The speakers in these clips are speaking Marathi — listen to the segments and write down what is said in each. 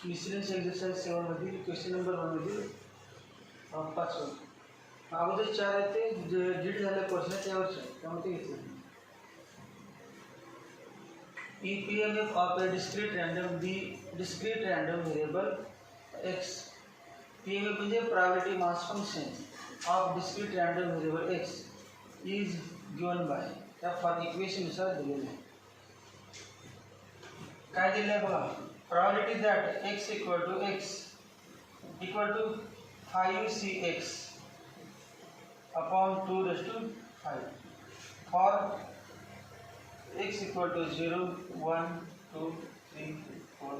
मिसलेनियस एक्सरसाइज 7 मधील क्वेश्चन नंबर 1 मधील 5. अगोदर 4 आहेत ते जे डिलीट झाले क्वेश्चन त्यावरचे त्यामुळे ते घेतले. EPMF of a discrete random variable x. PMF म्हणजे probability mass function of discrete random variable x is given by त्या फॉर इक्वेशन नुसार दिलेले आहे. काय दिले आहे बघा. probability that x equal to 5cx upon 2 raised to 5 for x equal to 0, 1, 2, 3, 4.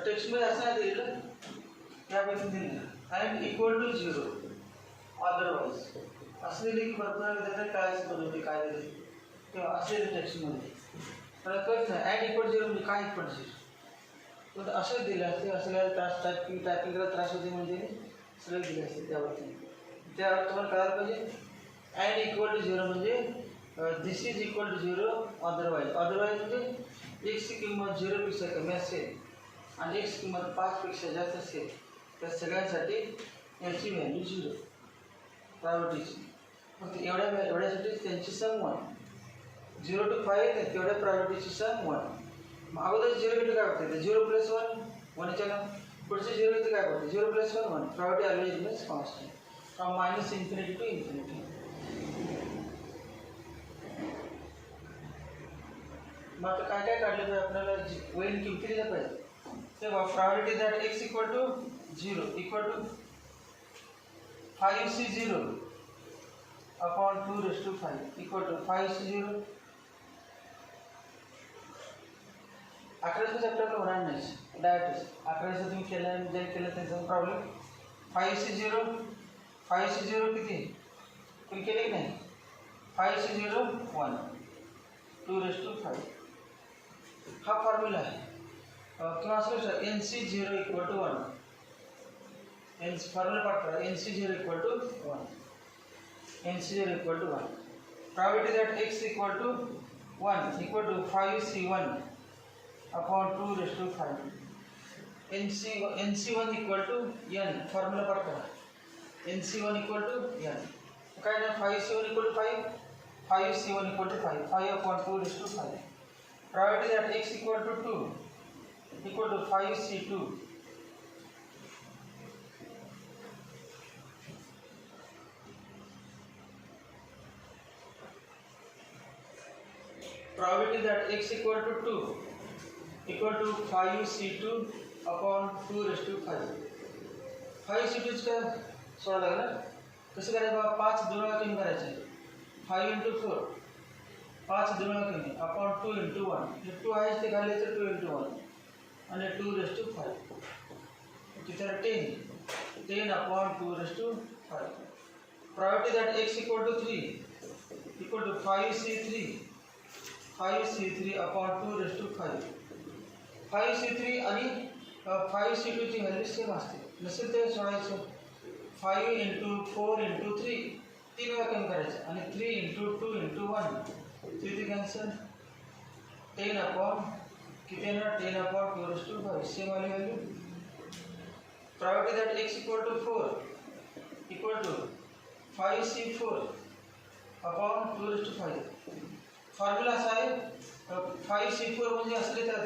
Text मध्ये असं आहे दिलेलं त्यापैकी दिलेलं and equal to 0 otherwise असं दिले की बरोबर काय बनवते काय दिले तेव्हा असे टेक्स्ट मध्ये तर कळत नाही and equal to 0 म्हणजे काय equal to 0 तर असं दिलं असते असल्याला त्रास टायपिंग करायला त्रास होते म्हणजे सरळ दिले असते त्यावरती त्यावर तुम्हाला कळायला पाहिजे. and equal to 0 म्हणजे दिस इज इक्वल टू 0 अदरवाईज म्हणजे x ची किंमत 0 पेक्षा कमी असेल आणि x किंमत 5 पेक्षा जास्त असेल तर सगळ्यांसाठी याची व्हॅल्यू 0 प्रायोरिटीची. फक्त एवढ्यासाठी त्यांची सम 1 0 to 5 तेवढ्या प्रायोरिटीची सम 1. मग अगोदर 0 भेटलं काय होतं 0 + 1 1 च्या पुढचे 0 भेटलं काय होतं 0 + 1 1 probability always means constant from -infinity to infinity. मग आता काय काय काढलं पाहिजे आपल्याला वैन किमती दिल्या पाहिजे तेव्हा priority that x equal to 0 equal to 5c0 upon 2 raised to 5 equal to 5c0. 11चं चॅप्टर होणार नाही डायरेक्ट 11चं तुम्ही केलं जे केलं त्याचा प्रॉब्लेम 5c0 किती तुम्ही केले की नाही 5c0 1 2 raised to 5 हा फॉर्म्युला आहे किंवा असं NC0 इक्वल टू 1 फॉर्म्युला पाठ करा NC0 equal to 1 probability that x equal to 1 equal to 5c1 upon 2 raised to 5 NC1 equal to n formula पाठ करा NC1 इक्वल टू n काय ना 5c1 equal to 5c1 equal to 5 upon 2 raised to 5. probability that x equal to 2 equal to 5c2 probability that x equal to 2 equal to 5c2 upon 2 raised to 5. 5c2 चा सोडा लागला कसं करायचं बाबा 5 दोन वेळा कमी करायचे 5 × 4 5 दोन वेळा कमी अपॉन 2 × 1 हे 2 आहे ते खाली तर 2 × 1 आणि 2 raised to 5 तिथे 10 upon 2 raised to 5. probability that x equal to 3 equal to 5c3 upon 2 raised to 5. 5c3 आणि 5c2 ची व्हॅल्यू सेम असते नसेल तर सोडायचं 5 × 4 × 3 तीन वेळा कमी करायचं आणि 3 × 2 × 1 3 कॅन्सल 10 अपॉन किती ना 10 अपॉन 2 raised to 5 सेम वाली value. probability that x equal to 4 equal to 5c4 upon 2 raised to 5. Formula असा आहे 5c4 म्हणजे असले तर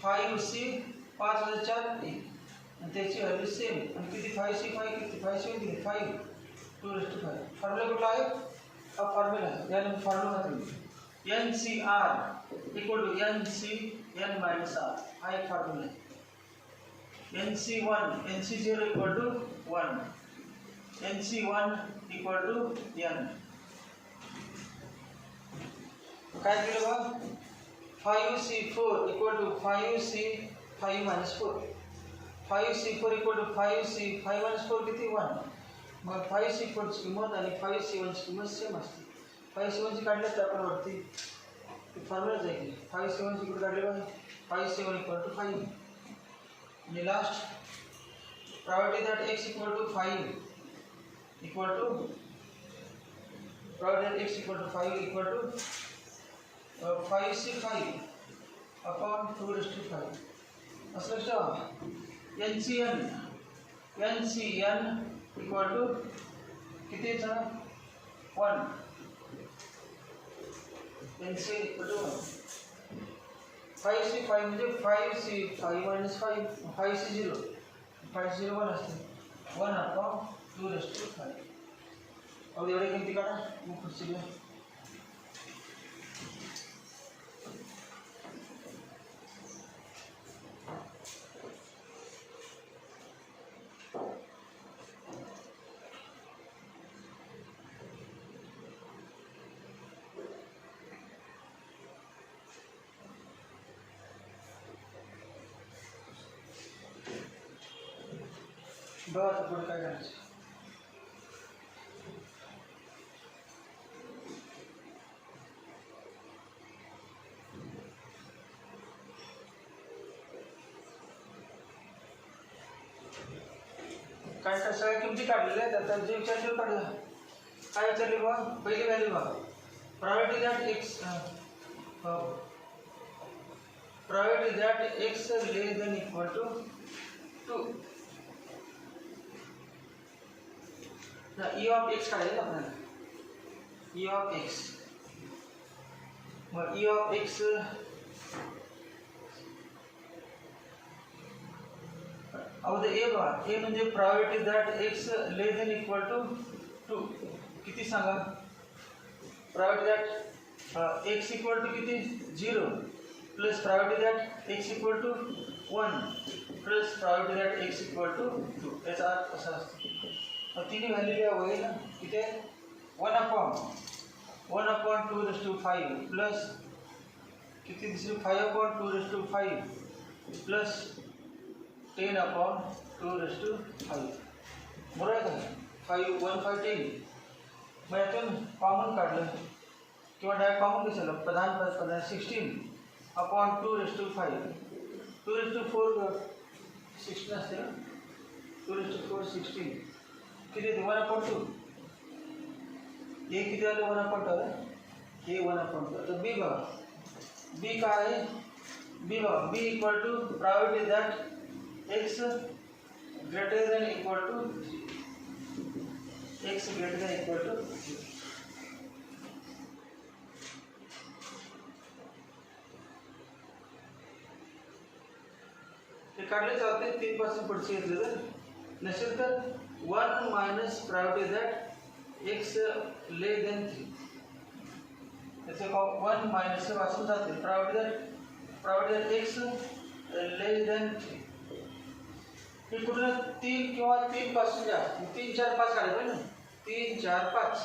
5c 5 + 4 1 आणि त्याची व्हॅल्यू सेम आणि किती 5c5 किती 5c किती 5 2 raised to 5. फॉर्म्युला कुठला आहे हा फॉर्म्युला आहे याला फॉर्म्युला तुम्ही NCR equal to NCn minus R हा एक फॉर्म्युला आहे. NC0 equal to 1 NC1 equal to n काय केलं बघा 5c4 equal to 5c5 minus 4 5c4 equal to 5c5 minus 4 किती 1 मग 5c4 ची किंमत आणि 5c1 ची किंमत सेम असते. 5c1 ची काढली तर आपण वरती फॉर्म्युला जाईल 5c1 ची काढली बघा 5c1 equal to 5 आणि last probability that x equal to 5 equal to probability that x equal to 5 equal to 5c5 upon 2⁵. असं लक्षात NCN इक्वल टू कितीचं 1. NCN equal to 1. 5C5 म्हणजे 5C5 मायनस 5C0 501 असते 1 अपॉन 2⁵. अब एवढे किमती काढा मग पुढची घ्या. बघा आता पुढे काय करायचं. काय काय सगळ्या किमती काढलेल्या आहेत. आता जे विचारले काढलं काय विचारले बघा. पहिली व्हॅल्यू बघा. Probability that X less than equal to 2. E of X काढायचं आपल्याला. ई ऑफ एक्स मग ई ऑफ एक्स अब ए बघा. ए म्हणजे probability that X less than equal to 2. किती सांगा. Probability that X equal to किती 0 plus probability that X equal to 1 plus probability that X equal to 2. याचा अर्थ असा असतो. मग तिन्ही व्हॅल्यू काय होईल ना. किती 1 अपॉन 2⁵ प्लस किती दुसरी 5 अपॉन 2⁵ प्लस 10 अपॉन 2⁵. बरोबर आहे का. 5 1 5 10. मग यातून कॉमन काढलं किंवा डायरेक्ट कॉमन घेतलं. प्रधान 16 अपॉन 2⁵. 2⁴ 16 असते ना. 2⁴ 16 किती येते 1 अपॉन 2. ए किती झालं 1 अपॉन 2 आहे. हे 1 अपॉन 2. तर बी बघा. बी काय आहे. बी बघा. B equal to priority that x greater than equal to 3. X greater than equal to 3. हे काढले चालते 3 पासून पुढचे घेतले तर. नसेल तर 1 minus priority that X less then 3. त्याचे 1 मायनस वाचून जाते. Priority that X less then 3. हे कुठलं 3 किंवा 3 पासून द्या. 3 4 5 काढायचं ना. 3 4 5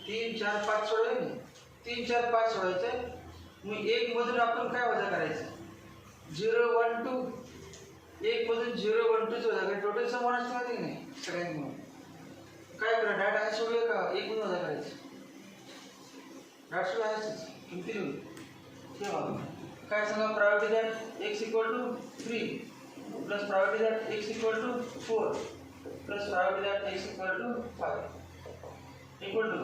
3 4 5 सोडवायचं ना. 3 4 5 सोडवायचं. मग 1 मधून आपण काय वजा करायचं 0 1 2. 1 मधून 0 1 2 वजा करायचं. टोटल सम होणार माहिती की नाही सगळ्यांनी म्हणून काय करा. डाट आहे सोडूया का 1 मधून वजा करायचं. डाट सोडून आहेच किमती लिहू. हे बघा काय सांगा. Probability that X equal to 3 plus probability that X equal to 4 plus probability that X equal to 5 equal to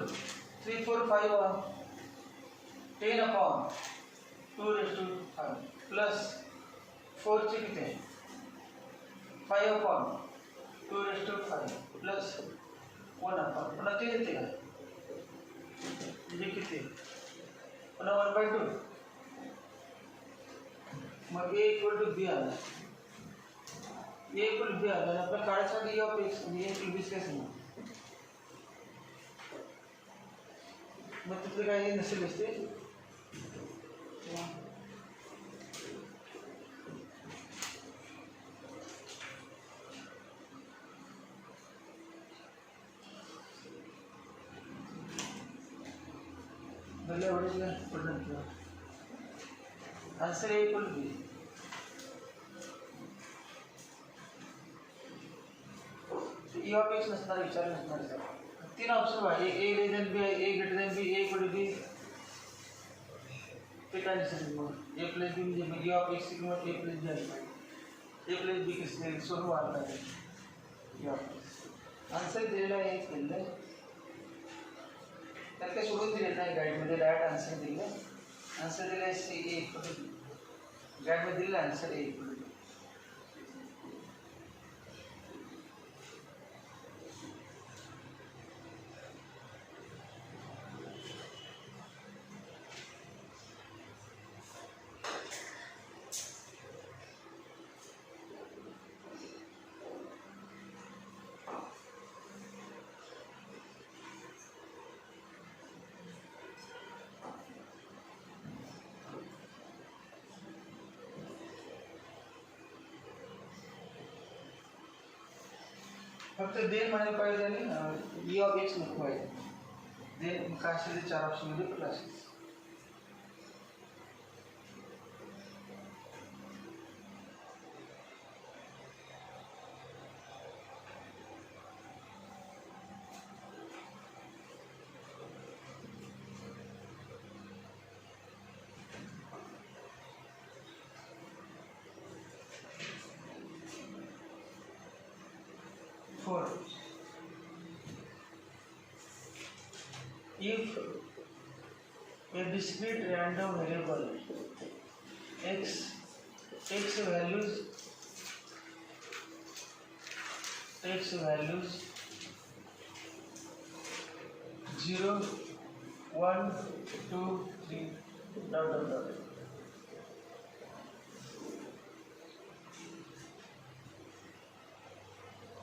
3 4 5 10 upon 2⁵ plus 4 चे किती 5 अपॉन 2⁵ प्लस 1 अपॉन पुन्हा ते येते का म्हणजे किती पुन्हा 1/2. मग ए इक्वल टू बी आला. ए इक्वल टू बी आला आणि आपल्याला काढायसाठी ऑफ एक्स म्हणजे ए इक्वल बी काय सांगा. मग तिथलं काही नसेल असते. भले एवढे पडलं answer A equal to B. E of X नसणार विचार नसणार. 3 ऑप्शन आहे. ए लेस देन बी आहे. A greater than B. A equal to B. ते काय नसेल मग ए प्लस बी म्हणजे ई ऑफ एक्स ची किंमत ए प्लस बी आहे. ए प्लस बी किती सोडून वाढता आहे. ई ऑफ एक्स आन्सर दिलेला आहे. केलं त्यात काही सोडून दिलेलं नाही गाईडमध्ये. डायरेक्ट आन्सर दिलं. आन्सर दिलं आहे सी ए इक्वल टू बी. गॅटमध्ये दिलेला आन्सर ए इक्वल टू फक्त देन म्हणायला पाहिजे आणि ई ऑफ एक्स नको पाहिजे. देन काय असेल ते 4 ऑप्शनमध्ये plus. If a discrete random variable x values 0, 1, 2, 3 dot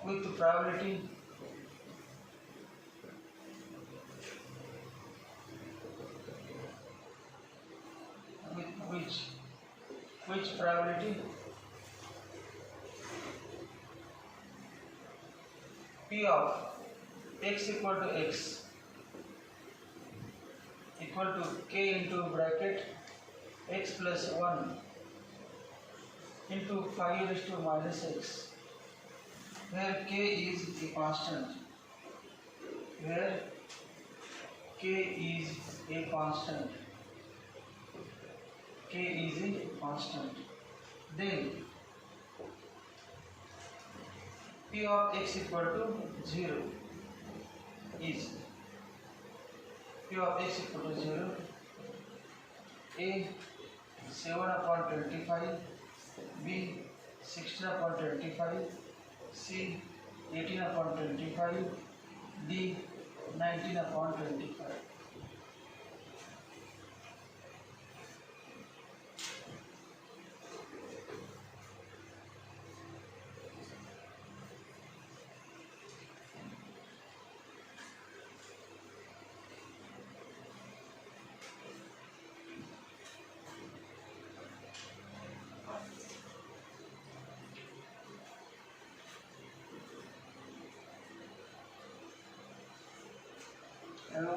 with probability which probability p of x equal to x equal to k into bracket x plus 1 into 5 raised to minus x, where k is a constant, then p of x equal to 0 is a 7/25, b 16/25, c 18/25, d 19/25.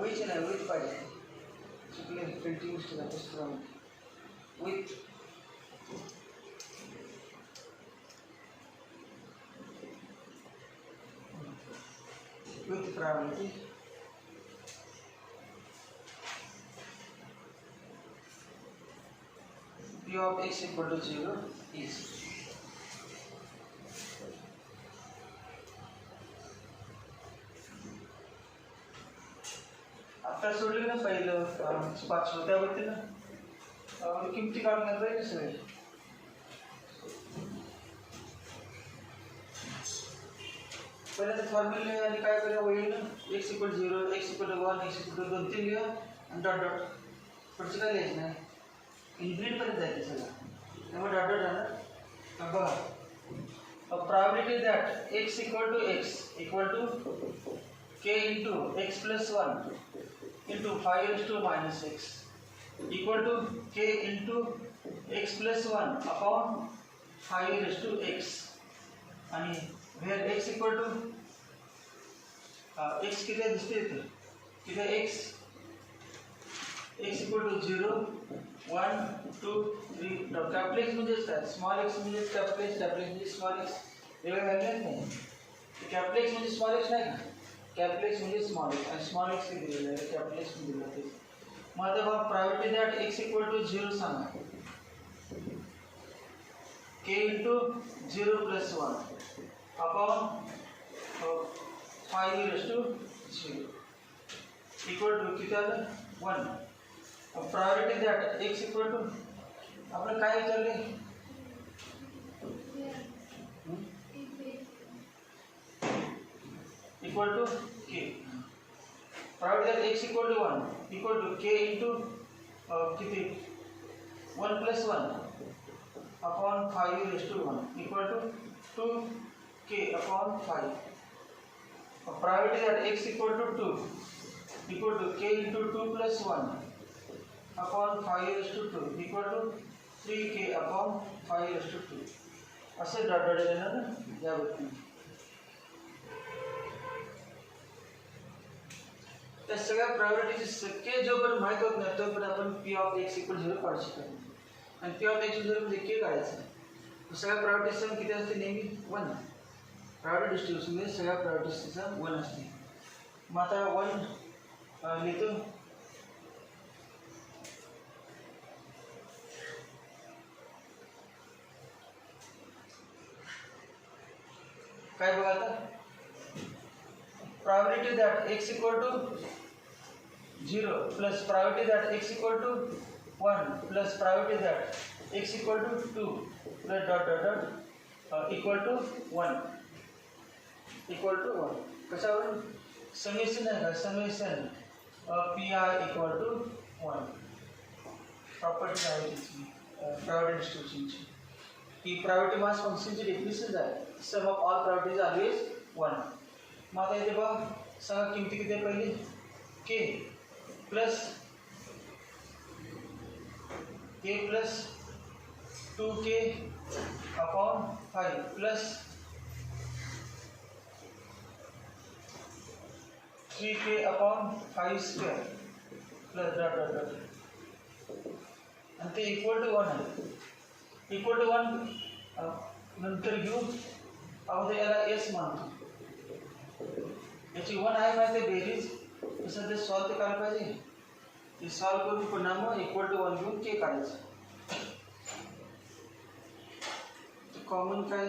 which पाहिजे चुकले प्रिंटिंग मिस्टेक पुस्तकामध्ये with probability p of x equal to 0 is आता सोडलं ना पहिलं 500 त्यावरती ना किमती काढण्यात जाईल सगळे. पहिल्या तर फॉर्म्युले आणि काय करूया होईल ना x equal 0, x equal to 1, x equal to 2 3 लिहा आणि डॉट डॉट पुढचं काय लिहायचं नाही इनग्रीड पर्यंत जायचं सगळं त्यामुळे डॉट डॉट राहणार. बघा probability that x equal to k into x plus 1 into 5 raised to minus x equal to k into x plus 1 upon 5 raised to x आणि where x equal to x किती दिसते इथे किती x equal to 0 1 2 3 capital x म्हणजे काय स्मॉल x म्हणजे कॅपिटल x म्हणजे स्मॉल x वेगळं व्हॅल्यू नाही कॅपिटल x म्हणजे स्मॉल x नाही का कॅपिटल x म्हणजे स्मॉल x आणि स्मॉल x किती दिलेलं आहे कॅपिटल x मध्ये दिलेलं आहे. मग आता बघा probability that x equal to 0 सांगा k into 0 plus 1 upon 5 raised to 0 equal to किती आलं 1. Probability that x equal to आपण काय विचारले? Equal to K. Probability that X equal to 1 equal to K into किती 1 plus 1 upon 5 raise to 1 equal to 2 K upon 5. Probability that X equal to 2 equal to K into 2 plus 1 upon 5 raise to 2 equal to 3 K upon 5 raise to 2. असे डॉट डॉट येणार ना या बाबतीत. त्या सगळ्या प्रायोरिटीचे के जोपर्यंत माहीत होत नाही तोपर्यंत आपण पी ऑफ एक्स इक्वल 0 काढू शकत नाही. आणि पी ऑफ एक्स 0 म्हणजे के काढायचं. सगळ्या प्रायोरिटीजचा किती असते नेहमी 1. प्रायोरिटी डिस्ट्रीब्युशनमध्ये सगळ्या प्रायोरिटीजचा 1 असते. मग आता 1 लिहितो. काय बघा आता probability that X equal to 0 plus probability that X equal to 1 plus probability that X equal to 2 plus dot dot dot equal to 1 equal to 1. कशावरून समेशन आहे का summation P I equal to 1. Property आहे त्याची प्रायोरिटी डिस्ट्रीब्युशनची. ही प्रायोरिटी मास फंक्शनची डेफिनेशन आहे. सम ऑफ ऑल प्रायोरिटीज ऑलवेज 1. मग आता इथे बघा सांगा किमती किती आहे पहिली k plus 2k upon 5 plus 3k upon 5 square plus dot dot dot आणि ते इक्वल टू 1 आहे. इक्वल टू 1 नंतर घेऊ अगोदर याला एस मानतो. याची 1 आहे माहिती आहे बेरीज तसं ते सॉल्व ते करायला पाहिजे. ते सॉल्व करून पुन्हा मग इक्वल टू 1 घेऊन के काढायचं. कॉमन काय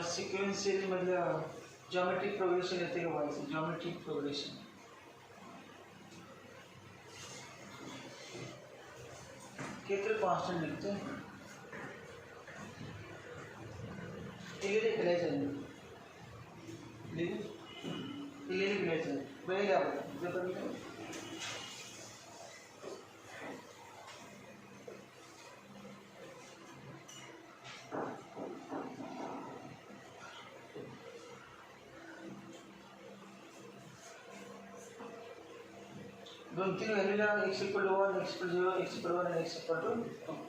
सिक्वेन्शियल मधलं जॉमेट्रिक प्रोग्रेशन येते का व्हायचं. जॉमेट्रिक प्रोग्रेशन किती कॉन्स्टंट लिखते हैं इलेले करायचं इलेले करायचं पहिले आपण दोन तीन व्हॅल्यूला x equal to 1 x equal 0 x equal 1 आणि एक्स इक्वल टू 2.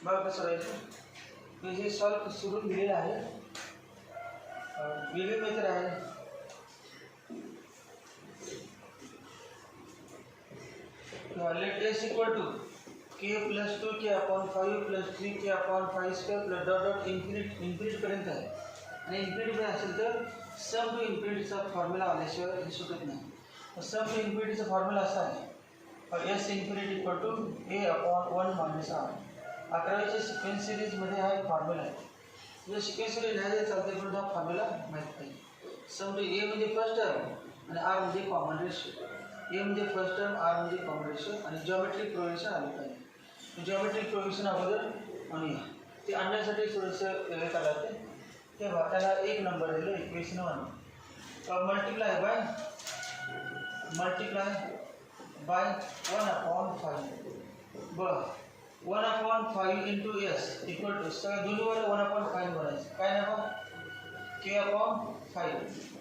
बघा कसं राहायचं. मी हे सॉल्व सुरू दिलेलं आहे. वेगळी मेथड आहे. Let S equal to K plus 2k upon 5 plus 3k upon 5 square plus dot dot infinite पर्यंत आहे. आणि इन्फिनिटी असेल तर सम टू इन्फिनिटीचा फॉर्म्युला आल्याशिवाय हे सुटत नाही. सम टू इन्फिनिटीचा फॉर्म्युला असा आहे S infinity equal to a upon 1 minus r. 11वीच्या सिक्वेन्स सिरीजमध्ये हा एक फॉर्म्युला आहे. जर सिक्वेन्स सिरीज लिहायचं चालते पण हा फॉर्म्युला माहीत पाहिजे. सम टू ए म्हणजे फर्स्ट टर्म आणि आर म्हणजे कॉमन रेशियो. ए म्हणजे फर्स्ट टर्म, आर म्हणजे कॉमन रेशियो आणि जॉमेट्रिक प्रोग्रेशन आलं पाहिजे. जॉमेट्रिक प्रोग्रेशन अगोदर आणूया. ते आणण्यासाठी थोडंसं वेळ काढायचं. तेव्हा त्याला एक नंबर दिलं इक्वेशन 1. Multiply by 1/5. बरं 1/5 इंटू एस इक्वल टू सगळ्या दोन्ही वर 1/5 बनायचं. काय ना बघ k/5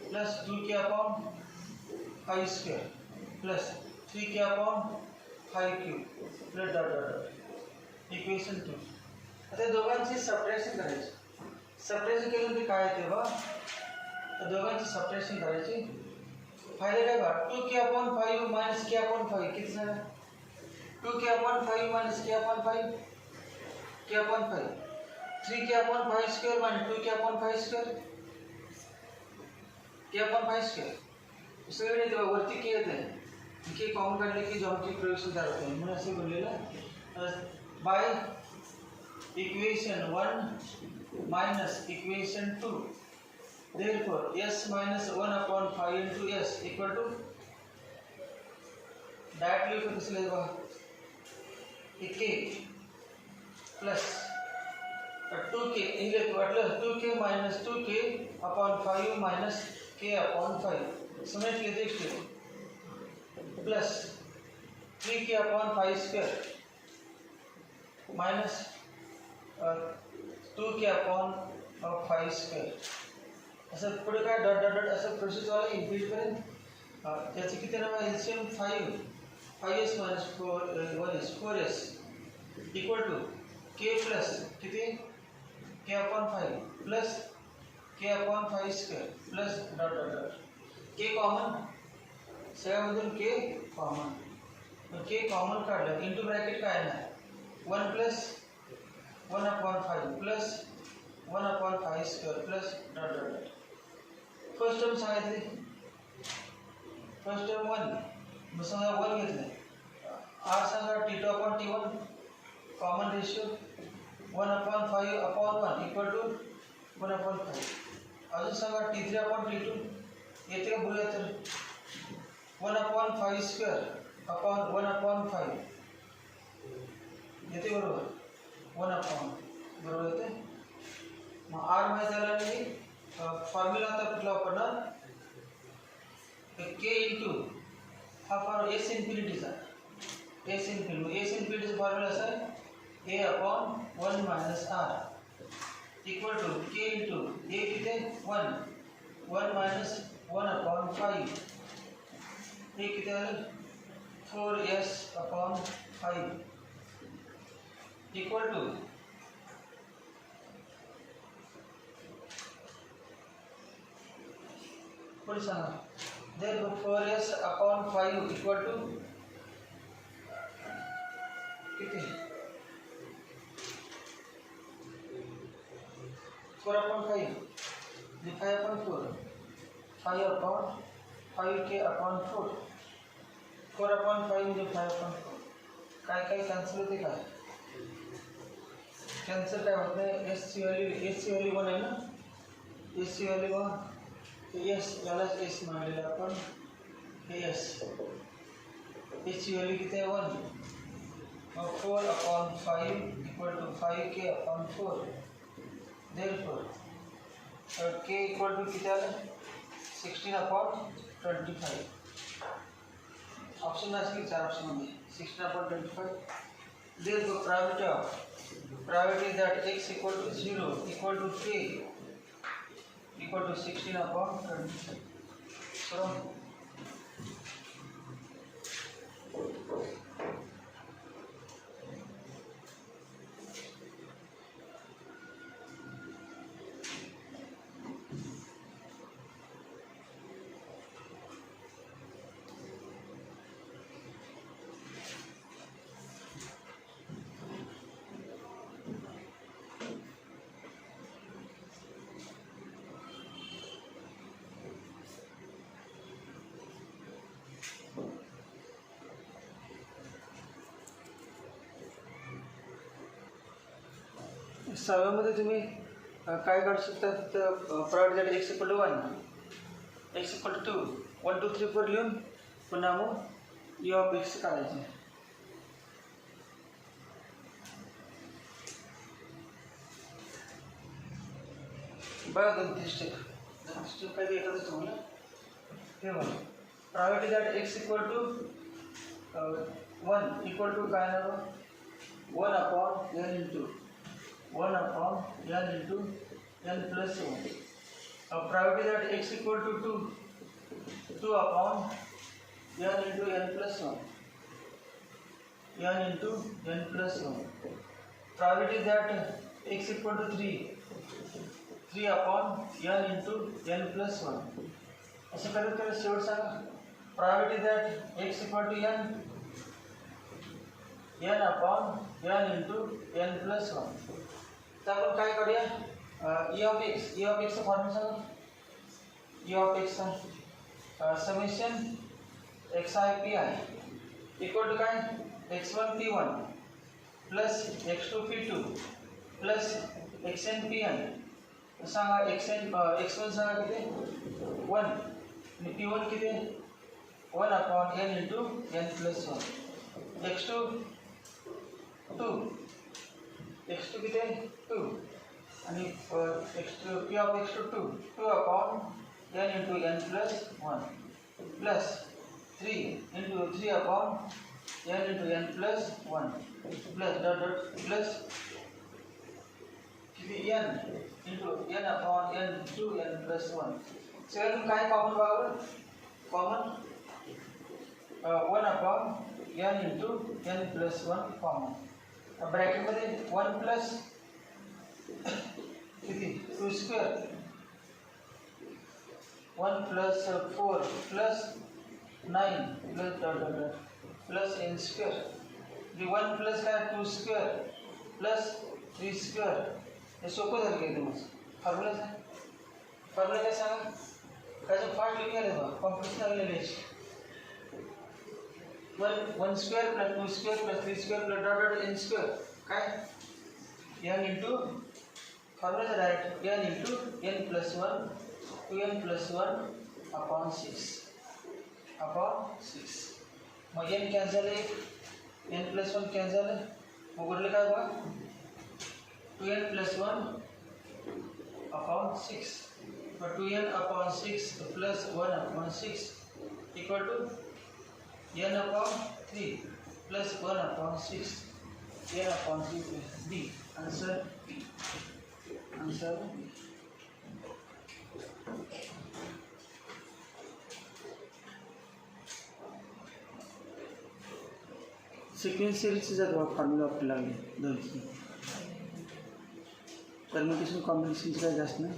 plus 2k/5² plus 3k/5³ plus dot dot dot equation 2. आता दोघांची सबट्रॅक्शन करायची. सबट्रॅक्शन केल्यानंतर काय येते बघ, तर दोघांची सबट्रॅक्शन करायची. फायदा काय बघ 2k/5 मायनस k/5 किती झालं 2k/5 minus k/5 k/5 3k/5² minus 2k/5² k/5² सगळे येते वरती के येत आहे. के कॉमन काढले की जॉमेट्रिक प्रोग्रेशन तयार होते. म्हणून असे बोललेलं by equation 1 minus equation 2. therefore s minus 1/5 into s equal to directly लिखो कसं लिहायचं बघा k प्लस 2k इंग्लिश वाटलं 2k minus 2k/5 minus k/5 समेट लेते extreme plus 3k/5² minus 2k/5². असं पुढे काय डॉट डॉट डॉट असं प्रोसेस वाला इन्फिनिटीपर्यंत. त्याचं किती नाव आहे LCM 5s minus 1s 4s equal to k plus किती k/5 plus k/5² plus dot dot dot. K common सगळ्यामधून के कॉमन. के कॉमन काढलं इंटू ब्रॅकेट काय नाही 1 plus 1/5 plus 1/5² plus dot dot dot. First term सांगितली फर्स्ट टर्म 1 मग समजा 1 घेतलं आर सांगा T2/T1 common ratio 1/5/1 equal to 1/5. अजून सांगा T3/T2 येते का बोलूया तर 1/5² अपॉन 1/5 येते बरोबर 1/5 बरोबर येते. मग आर माहीत झाला नाही फॉर्म्युला आता कुठला वापरणार के इंटू हा फॉर्म एस इन्फिनिटीचा एस इन्फिनिटीचा फॉर्म्युला असा आहे a/1 minus r equal to K into a किती 1 मायनस 1/5 हे किती आलं 4s/5 इक्वल टू पुढे सांगा therefore 4s/5 इक्वल टू किती 4/5 5/4 5/5k/4 4/5 म्हणजे 5/4 काय काय कॅन्सल होते काय कॅन्सल काय होत नाही. एस ची व्हॅल्यू 1 आहे ना एस ची व्हॅल्यू 1 एस यालाच एस मानलेलं आपण हे एस ची व्हॅल्यू किती आहे 1 मग 4/5 equal to 5k/4 therefore k equal to किती आलं 16/25. ऑप्शन असेल 4 ऑप्शनमध्ये 16/25. therefore probability that x equal to 0 equal to k equal to 16/25. So सहाव्यामध्ये तुम्ही काय काढू शकता तर probability that X equal to 1 x equal to 2 1 2 3 4 लिहून पुन्हा मग यू ऑफ एक्स काढायचे. बघा 2-3 स्टेप काय येतातच तुम्हाला. हे बघा probability that X equal to 1 equal to काय ना 1 upon n into 1 upon n into n plus 1. Probability that X equal to 2 upon n into n plus 1 n into n plus 1. Probability that X equal to 3 upon n into n plus 1. असं करत करत शेवट सांगा probability that X equal to n upon n into n plus 1. तर आपण काय करूया e ऑफ एक्सचा फॉर्म्युला सांगा. e ऑफ एक्सचा समेशन xi pi इक्वल टू काय x1 p1 plus x2 p2 plus xn pn. सांगा x1 सांगा किती 1 आणि p1 किती 1 upon n into n plus 1. x2 2 x2 किती 2 आणि x2 p of x2 2 upon n into n plus 1 plus 3 into 3 upon n into n plus 1 plus dot dot plus किती n into n upon n into n plus 1. सगळ्यातून काय कॉमन बघावं common 1 upon n into n plus 1 common. ब्रॅकेटमध्ये 1 प्लस किती 2 square 1 plus 4 plus 9 plus dot dot dot plus n square. 1 plus काय 2 स्क्वेअर प्लस 3 स्क्वेअर. हे सोपं झालं काय तुम्हाला फॉर्म्युला काय सांगा त्याचं फास्ट लिहून आले बघा कॉम्प्युटर लागलेले 1 square plus 2 square plus 3 square plus dot dot n square काय n into formula direct n into n plus 1 2n plus 1 upon 6 मग n कॅन्सल आहे n प्लस 1 कॅन्सल आहे मग उरले काय बघा 2n plus 1 upon 6 but 2n upon 6 plus 1 upon 6 equal to n upon 3 plus 1 upon 6 n upon 3 plus B. Answer B. Answer B. सिक्वेन्शियलचा जो फॉर्म्युला आपल्याला लागेल दोनची परम्युटेशन कॉम्बिनेशनची काय जास्त नाही.